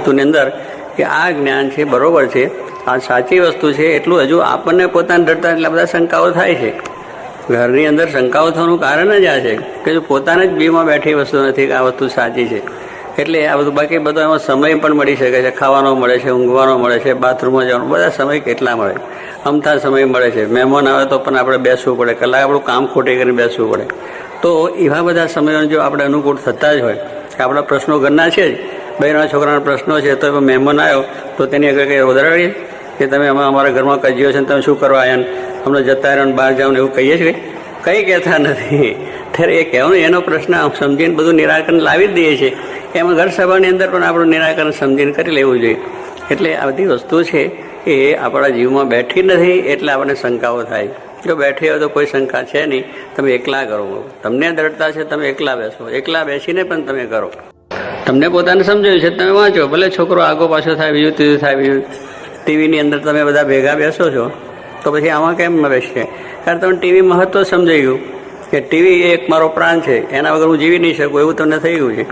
વસ્તુની અંદર કે આ જ્ઞાન છે બરોબર છે, આ સાચી વસ્તુ છે, એટલું હજુ આપણને પોતાને ડરતા એટલા બધા શંકાઓ થાય છે. ઘરની અંદર શંકાઓ થવાનું કારણ જ આ છે કે જો પોતાને જ બીમાં બેઠી વસ્તુ નથી કે આ વસ્તુ સાચી છે. એટલે આ બધું બાકી બધો એમાં સમય પણ મળી શકે છે, ખાવાનો મળે છે, ઊંઘવાનો મળે છે, બાથરૂમમાં જવાનું, બધા સમય કેટલા મળે, અમથા સમય મળે છે. મહેમાન આવે તો પણ આપણે બેસવું પડે, કલાક આપણું કામ ખોટી કરીને બેસવું પડે. તો એવા બધા સમયોને જો આપણે અનુકૂળ થતા જ હોય કે આપણા પ્રશ્નો ઘરના છે જ, બહેના છોકરાના પ્રશ્નો છે, તો એમાં મહેમાન આવ્યો તો તેની આગળ કંઈ વધારાડીએ કે તમે અમારા ઘરમાં કજ્યો છે ને તમે શું કરવા આવ્યા, અમને જતા રહ્યો બહાર જાઓ ને એવું કહીએ છીએ, કંઈ કહેતા નથી. ત્યારે એ કહેવાનું એનો પ્રશ્ન સમજીને બધું નિરાકરણ લાવી જ દઈએ છીએ. એમાં ઘર સભાની અંદર પણ આપણું નિરાકરણ સમજીને કરી લેવું જોઈએ. એટલે આ બધી વસ્તુ છે એ આપણા જીવમાં બેઠી નથી, એટલે આપણને શંકાઓ થાય. જો બેઠી હોય તો કોઈ શંકા છે નહીં, તમે એકલા કરો. તમને દૃઢતા છે તમે એકલા બેસો, એકલા બેસીને પણ તમે કરો. તમને પોતાને સમજાયું છે તમે વાંચો, ભલે છોકરો આગો પાછો થાય, બીજું ત્રીજું થાય, બીજું ટીવીની અંદર તમે બધા ભેગા બેસો છો તો પછી આમાં કેમ બેસશે? કારણ તમને ટીવી મહત્વ સમજાઈ ગયું કે ટીવી એક મારો પ્રાણ છે, એના વગર હું જીવી નહીં શકું એવું તમને થઈ ગયું છે.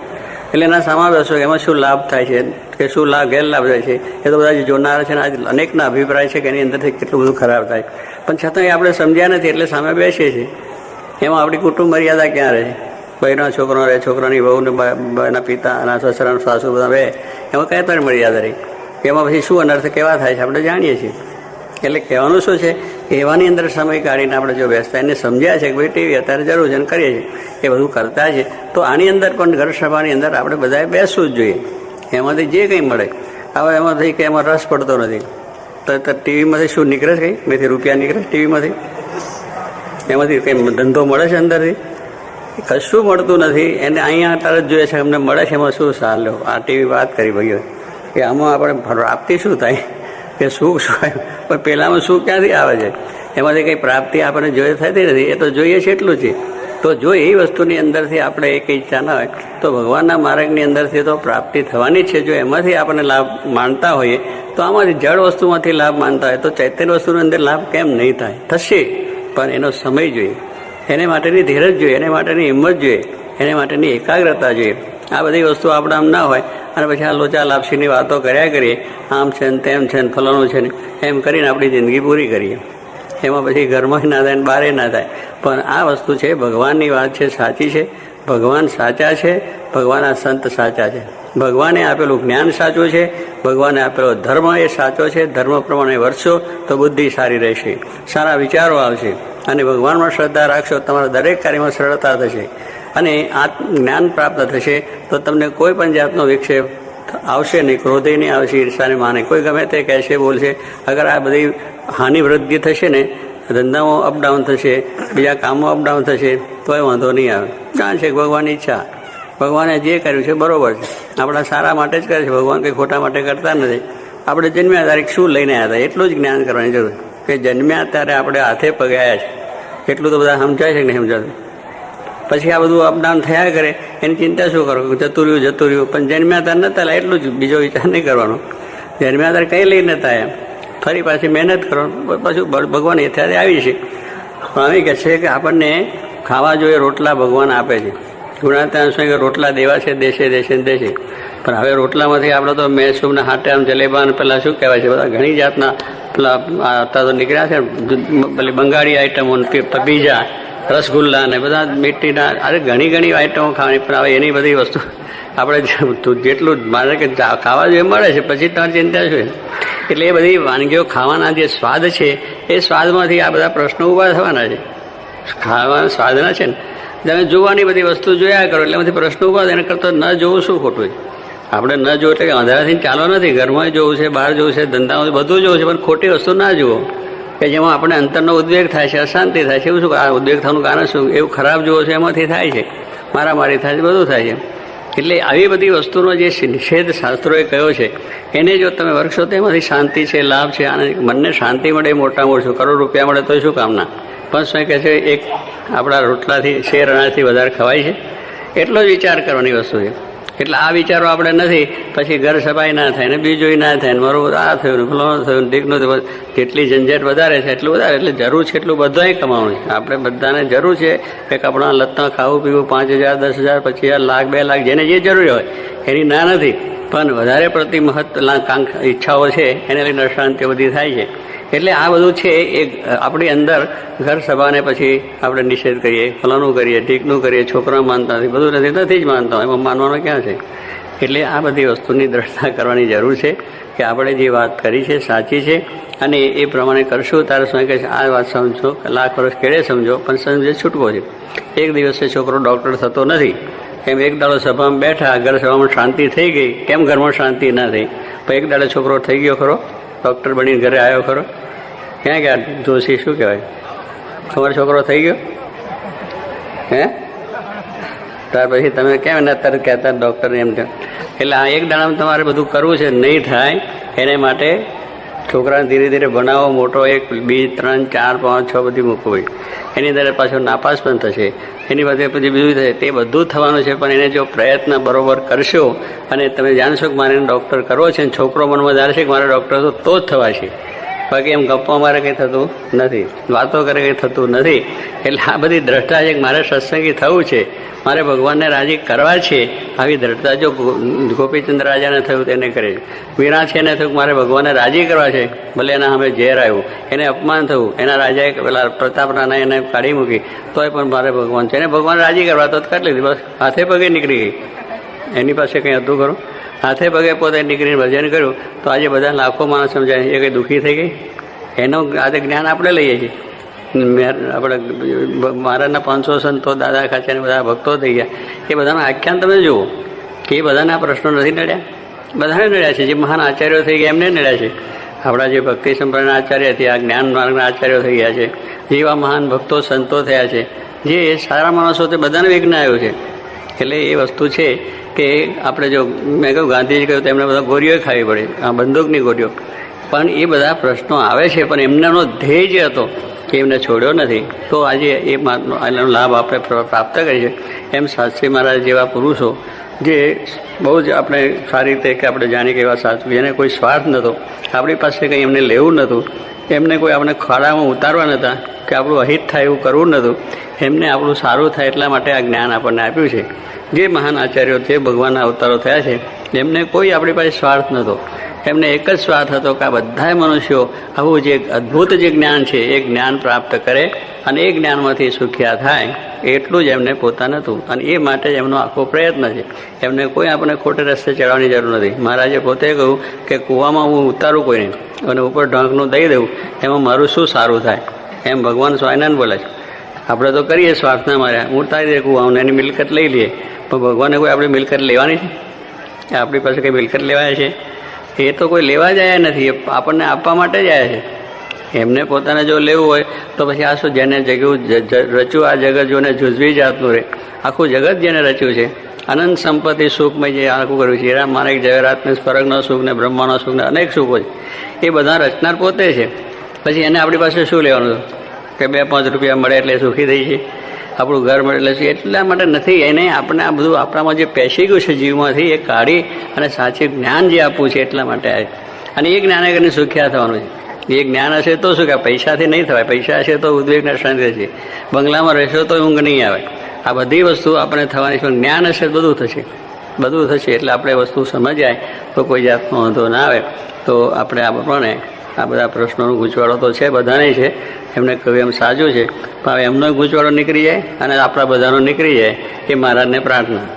એટલે એના સામા બેસો એમાં શું લાભ થાય છે કે શું ગેરલાભ થાય છે એ તો બધા જોનારા છે ને આજ અનેકના અભિપ્રાય છે કે એની અંદરથી કેટલું બધું ખરાબ થાય, પણ છતાં એ આપણે સમજ્યા નથી એટલે સામે બેસીએ છીએ. એમાં આપણી કુટુંબ મર્યાદા ક્યાં રહે? બહેનો છોકરો રહે, છોકરાની બહુ ને એના પિતા એના સસરા સાસુ બધા બે, એમાં કયા તારી મર્યાદા રહી? એમાં પછી શું અનર્થ કેવા થાય છે આપણે જાણીએ છીએ. એટલે કહેવાનું શું છે, એવાની અંદર સમય કાઢીને આપણે જો બેસતા એને સમજ્યા છે કે ભાઈ ટીવી અત્યારે જરૂર છે અને કરીએ છીએ, એ બધું કરતા છે. તો આની અંદર પણ ઘર સભાની અંદર આપણે બધાએ બેસવું જ જોઈએ. એમાંથી જે કંઈ મળે, હવે એમાંથી કે એમાં રસ પડતો નથી તો ટીવીમાંથી શું નીકળે છે? કંઈ મેથી રૂપિયા નીકળે ટીવીમાંથી? એમાંથી કંઈ ધંધો મળે છે અંદરથી? કશું મળતું નથી. એને અહીંયા અત્યારે જ જોઈએ છે અમને મળે છે, એમાં શું સાર લો? આ ટીવી વાત કરી ભાઈઓ કે આમાં આપણે પ્રાપ્તિ શું થાય કે સુખ શું થાય, પણ પહેલાંમાં સુખ ક્યાંથી આવે છે? એમાંથી કંઈ પ્રાપ્તિ આપણને જોઈએ થતી નથી. એ તો જોઈએ છે એટલું જ. તો જો એ વસ્તુની અંદરથી આપણે એક ઈચ્છા ના હોય તો ભગવાનના માર્ગની અંદરથી તો પ્રાપ્તિ થવાની જ છે. જો એમાંથી આપણને લાભ માનતા હોઈએ તો આમાંથી જળ વસ્તુમાંથી લાભ માનતા હોય તો ચૈતન્ય વસ્તુની અંદર લાભ કેમ નહીં થાય? થશે, પણ એનો સમય જોઈએ, એને માટેની ધીરજ જોઈએ, એને માટેની હિંમત જોઈએ, એને માટેની એકાગ્રતા જોઈએ. આ બધી વસ્તુ આપણે આમ ના હોય અને પછી આ લોચા લાપસીની વાતો કર્યા કરીએ, આમ છે ને તેમ છે ને ફલાણું છે ને એમ કરીને આપણી જિંદગી પૂરી કરીએ. એમાં પછી ઘરમાં ના થાય ને બહારે ના થાય. પણ આ વસ્તુ છે ભગવાનની વાત છે, સાચી છે. ભગવાન સાચા છે, ભગવાનના સંત સાચા છે. ભગવાને આપેલું જ્ઞાન સાચું છે, ભગવાને આપેલો ધર્મ એ સાચો છે. ધર્મ પ્રમાણે વર્તશો તો બુદ્ધિ સારી રહેશે, સારા વિચારો આવશે અને ભગવાનમાં શ્રદ્ધા રાખશો તમારા દરેક કાર્યમાં સરળતા થશે અને આ જ્ઞાન પ્રાપ્ત થશે તો તમને કોઈ પણ જાતનો વિક્ષેપ આવશે નહીં, ક્રોધે નહીં આવશે, ઈર્ષાને માને કોઈ ગમે તે કહેશે બોલશે. અગર આ બધી હાનિ વૃદ્ધિ થશે ને, ધંધામાં અપડાઉન થશે, બીજા કામમાં અપડાઉન થશે તોય વાંધો નહીં આવે. કારણ છે ભગવાનની ઈચ્છા, ભગવાને જે કર્યું છે બરોબર છે, આપણા સારા માટે જ કરે છે. ભગવાન કંઈ ખોટા માટે કરતા નથી. આપણે જન્મ્યા ત્યારે શું લઈને આવ્યા હતા એટલું જ જ્ઞાન કરવાની જરૂર કે જન્મ્યા ત્યારે આપણે હાથે પગે આવ્યા છે એટલું તો બધા સમજાય છે કે નહીં સમજાતું? પછી આ બધું અપડાઉન થયા કરે એની ચિંતા શું કરો? જતું રહ્યું. પણ જન્મ્યા ત્યારે નતા લાય એટલું જ, બીજો વિચાર નહીં કરવાનો. જન્મ્યા ત્યારે કંઈ લઈ નતા એમ, ફરી પાછી મહેનત કરો, પાછું ભગવાન એ ત્યારે આવી છે. પણ આવી કહે છે કે આપણને ખાવા જોઈએ રોટલા ભગવાન આપે છે. ગુણાત્યા શું કે રોટલા દેવા છે દેશે દેશે. પણ હવે રોટલામાંથી આપણે તો મેસૂબના હાટે આમ જલેબા ને પેલા શું કહેવાય છે બધા ઘણી જાતના પેલા અત્યારે તો નીકળ્યા છે પેલી બંગાળી આઈટમો, પીઝા, રસગુલ્લા ને બધા મીઠીના, અરે ઘણી આઈટમો ખાવાની. પણ હવે એની બધી વસ્તુ આપણે જેટલું મારે કે ખાવા જોઈએ મળે છે, પછી તમારી ચિંતા શું? એટલે એ બધી વાનગીઓ ખાવાના જે સ્વાદ છે એ સ્વાદમાંથી આ બધા પ્રશ્નો ઊભા થવાના છે. ખાવાના સ્વાદના છે ને તમે જોવાની બધી વસ્તુ જોયા કરો એટલે એમાંથી પ્રશ્નો ઊભા થાય. એને કરતાં ન જોવું શું ખોટું છે? આપણે ન જોવું એટલે કે અંધારાથી ચાલો નથી, ઘરમાં જોવું છે, બહાર જોવું છે, ધંધામાં બધું જોવું છે, પણ ખોટી વસ્તુ ના જુઓ કે જેમાં આપણે અંતરનો ઉદ્વેગ થાય છે, અશાંતિ થાય છે. એવું શું આ ઉદ્વેગ થવાનું કારણ શું? એવું ખરાબ જુઓ છો એમાંથી થાય છે, મારામારી થાય છે, બધું થાય છે. એટલે આવી બધી વસ્તુનો જે નિષેધ શાસ્ત્રોએ કહ્યો છે એને જો તમે વર્કશો તો એમાંથી શાંતિ છે, લાભ છે. અને મનને શાંતિ મળે મોટામાં ઓછું, કરોડ રૂપિયા મળે તો શું કામના? પણ શું કહે છે એક આપણા રોટલાથી શેર અનાજથી વધારે ખવાય છે એટલો જ વિચાર કરવાની વસ્તુ છે. એટલે આ વિચારો આપણે નથી, પછી ઘર સફાઈ ના થાય ને બીજું ના થાય ને મારું આ થયું ને ફલાણું થયું ને ઢીકનું થયું. જેટલી ઝંઝટ વધારે છે એટલું વધારે, એટલે જરૂર છે એટલું બધાએ કમાવાનું છે. આપણે બધાને જરૂર છે કે કપડાં લત્તા ખાવું પીવું 5,000 10,000 25,000 લાખ 2 લાખ જેને જે જરૂરી હોય એની ના નથી. પણ વધારે પડતી ઈચ્છાઓ છે એને લઈને અશાંતિ બધી થાય છે. એટલે આ બધું છે એ આપણી અંદર ઘર સભાને પછી આપણે નિષેધ કરીએ, ફલાનું કરીએ, ઠીકનું કરીએ, છોકરા માનતા નથી, બધું નથી જ માનતા, એમાં માનવાનું ક્યાં છે? એટલે આ બધી વસ્તુની દ્રઢતા કરવાની જરૂર છે કે આપણે જે વાત કરી છે સાચી છે અને એ પ્રમાણે કરશું ત્યારે શું કહે છે આ વાત સમજો, લાખ વર્ષ કેળે સમજો, પણ સમજે છૂટકો છે. એક દિવસે છોકરો ડૉક્ટર થતો નથી, એમ એક દાડો સભામાં બેઠા, ઘર સભામાં શાંતિ થઈ ગઈ, કેમ ઘરમાં શાંતિ ના થઈ? પણ એક દાડો છોકરો થઈ ગયો ખરો, ડૉક્ટર બનીને ઘરે આવ્યો ખરો? ક્યાં ગયા જોશી? શું કહેવાય, તમારો છોકરો થઈ ગયો? હે? ત્યાર પછી તમે કેમ એના તરત કહેતા ડૉક્ટરને એમ તેમ? એટલે આ એક દાડામાં તમારે બધું કરવું છે, નહીં થાય એને માટે છોકરાને ધીરે ધીરે બનાવો, મોટો 1, 2, 3, 4, 5, 6 બધી મૂકવી. એની અંદર પાછો નાપાસ પણ થશે, એની પાસે પછી બીજું થશે, તે બધું જ થવાનું છે. પણ એને જો પ્રયત્ન બરોબર કરશો અને તમે જાણશો કે મારે ડૉક્ટર કરવો છે, છોકરો મનમાં ધારશે કે મારે ડૉક્ટર તો જ થવાશે, બાકી એમ ગપ્પા મારે કંઈ થતું નથી, વાતો કરે કંઈ થતું નથી. એટલે આ બધી દ્રષ્ટા છે કે મારે સત્સંગી થવું છે, મારે ભગવાનને રાજી કરવા છે. આવી દ્રઢતા જો ગોપીચંદ્ર રાજાને થયું તેને કરે છે, વીરા છે એને થયું મારે ભગવાનને રાજી કરવા છે, ભલે એના સામે ઝેર આવ્યું, એને અપમાન થયું, એના રાજાએ પેલા પ્રતાપ રાણા એને કાઢી મૂકી, તોય પણ મારે ભગવાન છે, એને ભગવાન રાજી કરવા તો કરી લીધી, બસ હાથે પગે નીકળી ગઈ. એની પાસે કંઈ હતું ખરું? હાથે પગે પોતે નીકળીને ભજન કર્યું તો આજે બધા લાખો માણસ સમજાય એ કંઈ દુઃખી થઈ ગઈ? એનું આજે જ્ઞાન આપણે લઈએ છીએ. આપણે મહારાજના 500 સંતો, દાદા ખાચરના બધા ભક્તો થઈ ગયા, એ બધાના આખ્યાન તમે જુઓ કે એ બધાના પ્રશ્નો નથી નડ્યા? બધાને નડ્યા છે. જે મહાન આચાર્યો થઈ ગયા એમને નડ્યા છે. આપણા જે ભક્તિ સંપ્રદાયના આચાર્ય થયા, જ્ઞાન માર્ગના આચાર્યો થઈ ગયા છે, જેવા મહાન ભક્તો સંતો થયા છે, જે સારા માણસો તે બધાને વિઘ્ન આવ્યું છે. એટલે એ વસ્તુ છે કે આપણે જો મેં કહ્યું ગાંધીજી કહ્યું તો એમને બધા ગોળીઓ ખાવી પડે, આ બંદૂકની ગોળીઓ, પણ એ બધા પ્રશ્નો આવે છે. પણ એમનાનો ધ્યેય જે હતો કે એમને છોડ્યો નથી, તો આજે એનો લાભ આપણે પ્રાપ્ત કરી છે. એમ શાસ્ત્રી મહારાજ જેવા પુરુષો જે બહુ જ આપણે સારી રીતે કે આપણે જાણીએ કે એવા સાચું, જેને કોઈ સ્વાર્થ નહોતો, આપણી પાસે કંઈ એમને લેવું નહોતું, એમને કોઈ આપણે ખાડામાં ઉતારવા નહોતા કે આપણું અહિત થાય એવું કરવું નહોતું, એમને આપણું સારું થાય એટલા માટે આ જ્ઞાન આપણને આપ્યું છે. જે મહાન આચાર્યો, જે ભગવાનના અવતારો થયા છે, એમને કોઈ આપણી પાસે સ્વાર્થ નહોતો, એમને એક જ સ્વાર્થ હતો કે આ બધા મનુષ્યો આવું જે અદ્ભુત જે જ્ઞાન છે એ જ્ઞાન પ્રાપ્ત કરે અને એ જ્ઞાનમાંથી સુખ્યા થાય, એટલું જ એમને પોતાનું હતું. અને એ માટે જ એમનો આખો પ્રયત્ન છે. એમને કોઈ આપણે ખોટે રસ્તે ચડવાની જરૂર નથી. મહારાજે પોતે કહ્યું કે કૂવામાં હું ઉતારું કોઈને અને ઉપર ઢાંકનું દઈ દઉં, એમાં મારું શું સારું થાય? એમ ભગવાન સ્વામિનારાયણ બોલે છે. આપણે તો કરીએ સ્વાર્થના માર્યા, હું ઉતારી દે કૂવામાં, એની મિલકત લઈ લઈએ, પણ ભગવાને કોઈ આપણી મિલકત લેવાની છે? આપણી પાસે કંઈ મિલકત લેવાય છે? એ તો કોઈ લેવા જ આવ્યા નથી, એ આપણને આપવા માટે જ આવ્યા છે. એમને પોતાને જો લેવું હોય તો પછી આ શું, જેને જગ્યું રચ્યું આ જગત જોને જુજવી જાતનું રહે, આખું જગત જેને રચ્યું છે, અનંત સંપત્તિ સુખમય જે આખું કર્યું છે, એના મારે જગરાતને સ્વર્ગનો સુખ ને બ્રહ્માનો સુખ ને અનેક સુખો છે, એ બધા રચનાર પોતે છે. પછી એને આપણી પાસે શું લેવાનું કે 2-5 રૂપિયા મળે એટલે સુખી થઈ છે, આપણું ઘર મળે એટલે એટલા માટે નથી. એને આપણે આ બધું આપણામાં જે પેસી ગયું છે જીવમાંથી, એ કાઢી અને સાચું જ્ઞાન જે આપવું છે એટલા માટે આવે. અને એ જ્ઞાને કરીને સુખ્યા થવાનું છે. એ જ્ઞાન હશે તો શું કે પૈસાથી નહીં થવાય, પૈસા હશે તો ઉદ્વેગના શાંતિ થશે, બંગલામાં રહેશો તો ઊંઘ નહીં આવે, આ બધી વસ્તુ આપણે થવાની છે. જ્ઞાન હશે બધું થશે, બધું થશે. એટલે આપણે વસ્તુ સમજાય તો કોઈ જાતનો વાંધો ના આવે. તો આપણે આ પ્રમાણે આ બધા પ્રશ્નોનો ગૂંચવાડો તો છે, બધાને છે, એમને કહ્યું એમ સાચું છે, પણ હવે એમનો ગૂંચવાડો નીકળી જાય અને આપણા બધાનો નીકળી જાય, એ મહારાજને પ્રાર્થના.